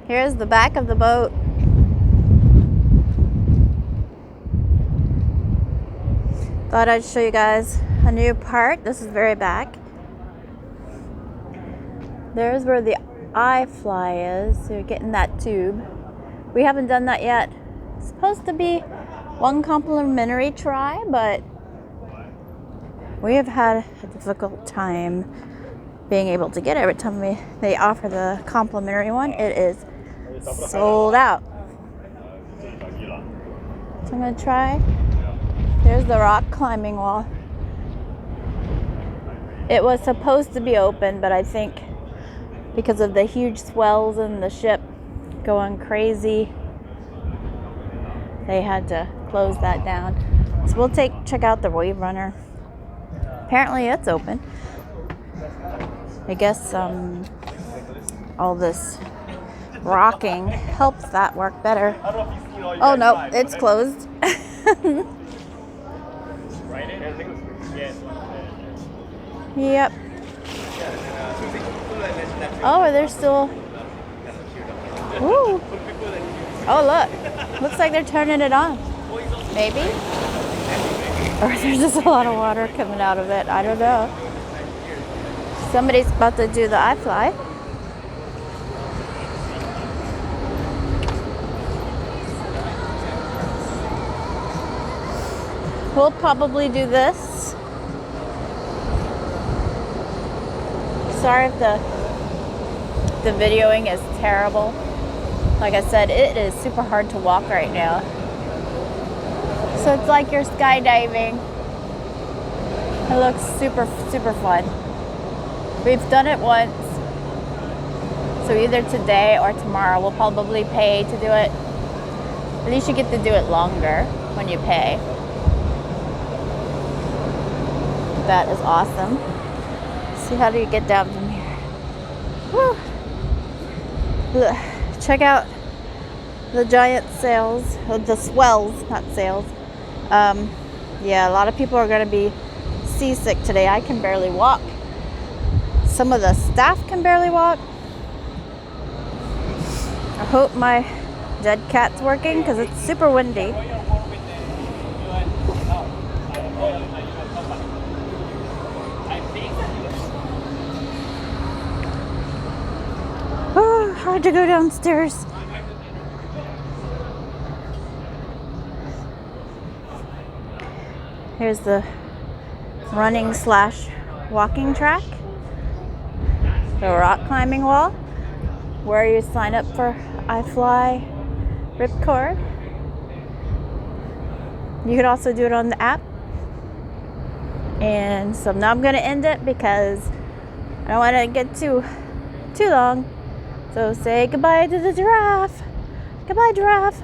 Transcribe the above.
Here's the back of the boat. Thought I'd show you guys a new part. This is very back. There's where the iFly is. So you're getting that tube. We haven't done that yet. It's supposed to be one complimentary try, but we have had a difficult time being able to get it. Every time they offer the complimentary one, it is sold out. So I'm gonna try. There's the rock climbing wall. It was supposed to be open, but I think because of the huge swells in the ship going crazy, they had to close that down. So we'll check out the wave runner. Apparently it's open. I guess all this rocking helps that work better. Oh no, it's closed. Yep. Oh, they're still. Woo. Oh look, looks like they're turning it on. Maybe. Or there's just a lot of water coming out of it. I don't know. Somebody's about to do the iFly. We'll probably do this. Sorry if the videoing is terrible. Like I said, it is super hard to walk right now. So it's like you're skydiving. It looks super, super fun. We've done it once. So either today or tomorrow we'll probably pay to do it. At least you get to do it longer when you pay. That is awesome. See, how do you get down from here? Woo. Look, check out the giant sails, the swells, not sails. Yeah, a lot of people are going to be seasick today. I can barely walk. Some of the staff can barely walk. I hope my dead cat's working because it's super windy. Oh, hard to go downstairs. Here's the running / walking track. The rock climbing wall, where you sign up for iFly Ripcord. You could also do it on the app. And so now I'm gonna end it because I don't want to get too long. So say goodbye to the giraffe. Goodbye, giraffe.